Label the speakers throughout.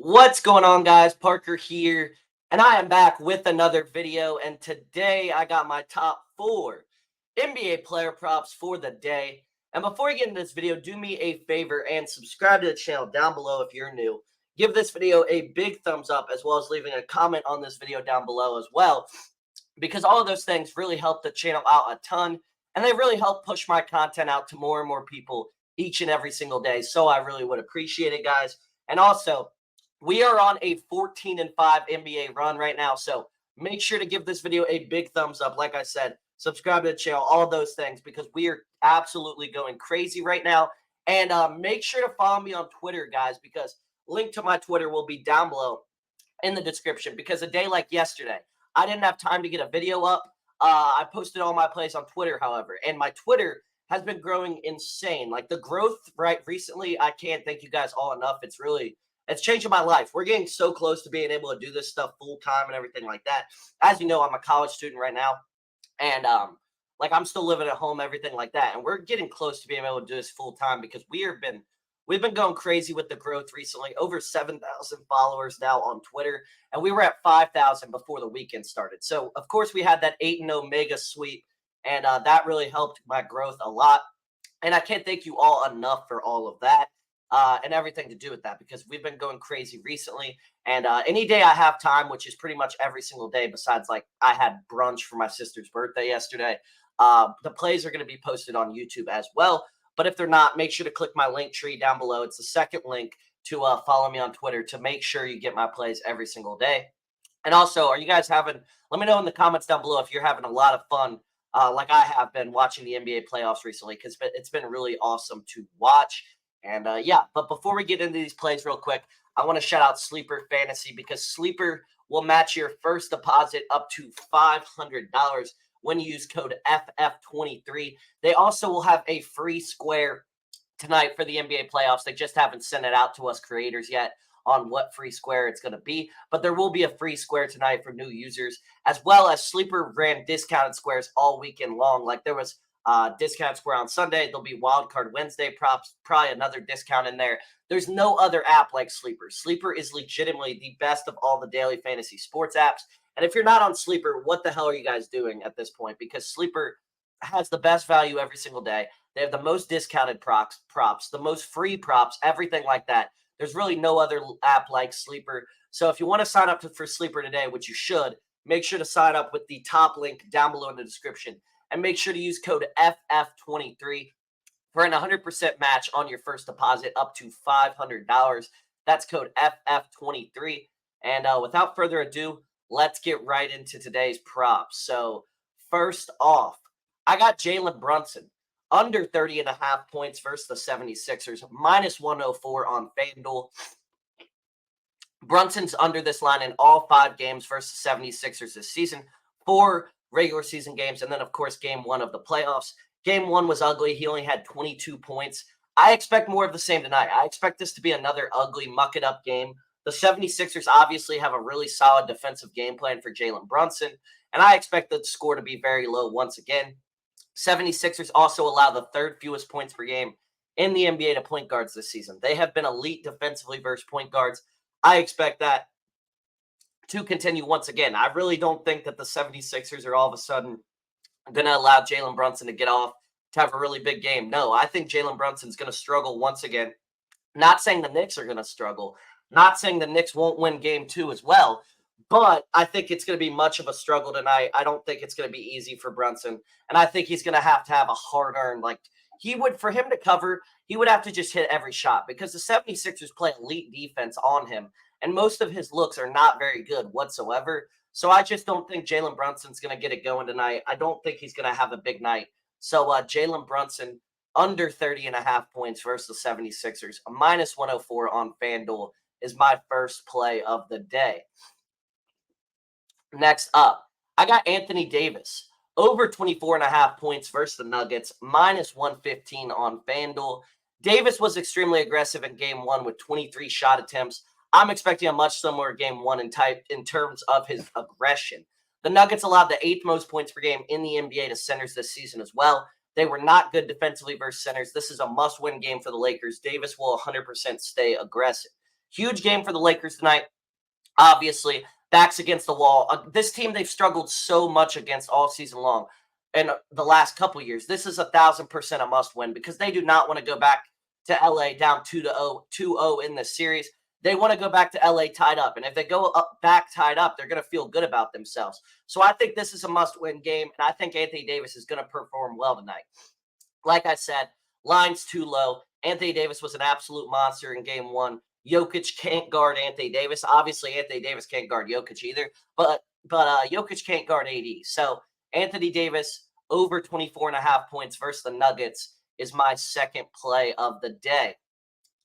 Speaker 1: What's going on, guys? Parker here, and I am back with another video. And today I got my top 4 NBA player props for the day. And before we get into this video, do me a favor and subscribe to the channel down below if you're new. Give this video a big thumbs up, as well as leaving a comment on this video down below as well, because all of those things really help the channel out a ton, and they really help push my content out to more and more people each and every single day. So I really would appreciate it, guys. And also, we are on a 14-5 NBA run right now, so make sure to give this video a big thumbs up. Like I said, subscribe to the channel, all of those things, because we are absolutely going crazy right now. And make sure to follow me on Twitter, guys, because link to my Twitter will be down below in the description. Because a day like yesterday, I didn't have time to get a video up. I posted all my plays on Twitter, however, and my Twitter has been growing insane. Like the growth right recently, I can't thank you guys all enough. It's changing my life. We're getting so close to being able to do this stuff full time and everything like that. As you know, I'm a college student right now, and like I'm still living at home, everything like that. And we're getting close to being able to do this full time because we've been going crazy with the growth recently. Over 7,000 followers now on Twitter, and we were at 5,000 before the weekend started. So of course we had that 8-0 mega sweep, and that really helped my growth a lot. And I can't thank you all enough for all of that. And everything to do with that, because we've been going crazy recently. And any day I have time, which is pretty much every single day, besides like I had brunch for my sister's birthday yesterday, the plays are going to be posted on YouTube as well. But if they're not, make sure to click my link tree down below. It's the second link to follow me on Twitter to make sure you get my plays every single day. And also, are you guys let me know in the comments down below if you're having a lot of fun, like I have been watching the NBA playoffs recently, because it's been really awesome to watch. And yeah, but before we get into these plays real quick, I want to shout out Sleeper Fantasy, because Sleeper will match your first deposit up to $500 when you use code FF23. They also will have a free square tonight for the NBA playoffs. They just haven't sent it out to us creators yet on what free square it's going to be, but there will be a free square tonight for new users, as well as Sleeper ran discounted squares all weekend long. Like there was discount square on Sunday. There'll be wild card Wednesday props, probably another discount in there. There's no other app like Sleeper. Sleeper is legitimately the best of all the daily fantasy sports apps. And if you're not on Sleeper, what the hell are you guys doing at this point? Because Sleeper has the best value every single day. They have the most discounted props, the most free props, everything like that. There's really no other app like Sleeper. So if you want to sign up for Sleeper today, which you should, make sure to sign up with the top link down below in the description. And make sure to use code FF23 for an 100% match on your first deposit up to $500. That's code FF23. And without further ado, let's get right into today's props. So first off, I got Jaylen Brunson under 30.5 points versus the 76ers, minus 104 on Fanduel. Brunson's under this line in all 5 games versus the 76ers this season, 4 regular season games, and then, of course, game 1 of the playoffs. Game 1 was ugly. He only had 22 points. I expect more of the same tonight. I expect this to be another ugly, muck-it-up game. The 76ers obviously have a really solid defensive game plan for Jaylen Brunson, and I expect the score to be very low once again. 76ers also allow the 3rd fewest points per game in the NBA to point guards this season. They have been elite defensively versus point guards. I expect that to continue once again. I really don't think that the 76ers are all of a sudden going to allow Jaylen Brunson to get off to have a really big game. No, I think Jaylen Brunson's going to struggle once again. Not saying the Knicks are going to struggle. Not saying the Knicks won't win game 2 as well. But I think it's going to be much of a struggle tonight. I don't think it's going to be easy for Brunson. And I think he's going to have a hard-earned, like, for him to cover, he would have to just hit every shot, because the 76ers play elite defense on him, and most of his looks are not very good whatsoever. So I just don't think Jaylen Brunson's going to get it going tonight. I don't think he's going to have a big night. So Jaylen Brunson, under 30.5 points versus the 76ers, a minus 104 on FanDuel is my first play of the day. Next up, I got Anthony Davis, over 24.5 points versus the Nuggets, minus 115 on FanDuel. Davis was extremely aggressive in game 1 with 23 shot attempts. I'm expecting a much similar game 1 in terms of his aggression. The Nuggets allowed the 8th most points per game in the NBA to centers this season as well. They were not good defensively versus centers. This is a must-win game for the Lakers. Davis will 100% stay aggressive. Huge game for the Lakers tonight. Obviously, backs against the wall. This team they've struggled so much against all season long, and the last couple years. This is 1,000% a must win because they do not want to go back to LA down 2-0, 2-0 in this series. They want to go back to LA tied up, and if they go back tied up, they're going to feel good about themselves. So I think this is a must win game, and I think Anthony Davis is going to perform well tonight. Like I said, line's too low. Anthony Davis was an absolute monster in game one. Jokic can't guard Anthony Davis. Obviously, Anthony Davis can't guard Jokic either, but Jokic can't guard AD. So Anthony Davis over 24.5 points versus the Nuggets is my second play of the day.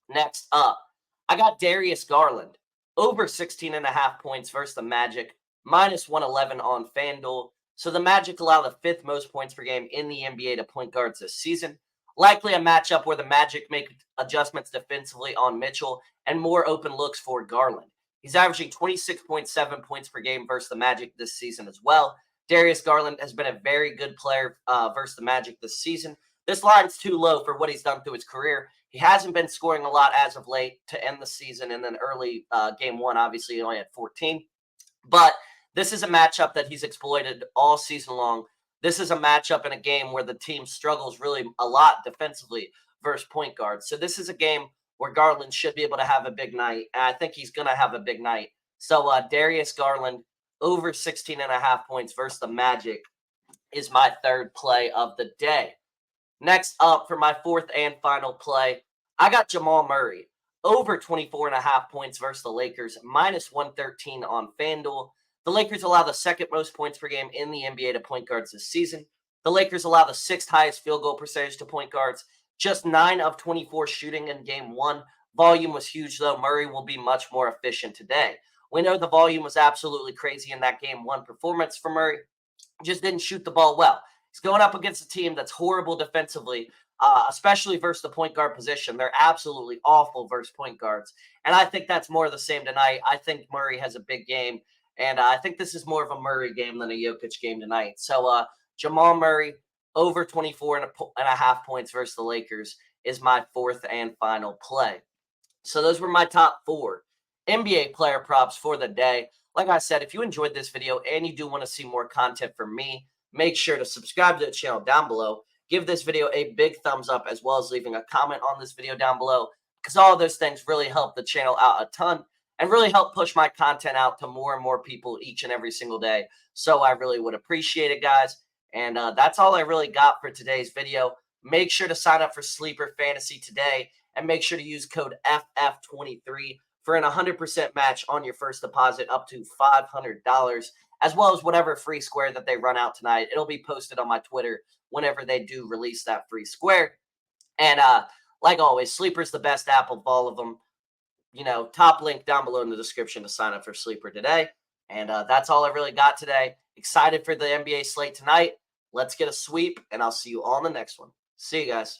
Speaker 1: Next up, I got Darius Garland over 16.5 points versus the Magic, minus 111 on Fanduel. So the Magic allow the fifth most points per game in the NBA to point guards this season. Likely a matchup where the Magic make adjustments defensively on Mitchell and more open looks for Garland. He's averaging 26.7 points per game versus the Magic this season as well. Darius Garland has been a very good player versus the Magic this season. This line's too low for what he's done through his career. He hasn't been scoring a lot as of late to end the season, and then early game one, obviously, he only had 14. But this is a matchup that he's exploited all season long. This is a matchup in a game where the team struggles really a lot defensively versus point guards. So this is a game where Garland should be able to have a big night, and I think he's going to have a big night. So Darius Garland over 16.5 points versus the Magic is my third play of the day. Next up for my fourth and final play, I got Jamal Murray over 24.5 points versus the Lakers, minus 113 on FanDuel. The Lakers allow the second most points per game in the NBA to point guards this season. The Lakers allow the sixth highest field goal percentage to point guards, just 9 of 24 shooting in game one. Volume was huge, though. Murray will be much more efficient today. We know the volume was absolutely crazy in that game one performance for Murray. Just didn't shoot the ball well. He's going up against a team that's horrible defensively, especially versus the point guard position. They're absolutely awful versus point guards. And I think that's more of the same tonight. I think Murray has a big game. And I think this is more of a Murray game than a Jokic game tonight. So Jamal Murray over 24.5 points versus the Lakers is my fourth and final play. So those were my top 4 NBA player props for the day. Like I said, if you enjoyed this video and you do want to see more content from me, make sure to subscribe to the channel down below. Give this video a big thumbs up as well as leaving a comment on this video down below because all of those things really help the channel out a ton and really help push my content out to more and more people each and every single day. So I really would appreciate it, guys. And that's all I really got for today's video. Make sure to sign up for Sleeper Fantasy today and make sure to use code FF23 for an 100% match on your first deposit up to $500, as well as whatever free square that they run out tonight. It'll be posted on my Twitter whenever they do release that free square. And like always, Sleeper's the best app of all of them. You know, top link down below in the description to sign up for Sleeper today. And that's all I really got today. Excited for the NBA slate tonight. Let's get a sweep, and I'll see you all in the next one. See you guys.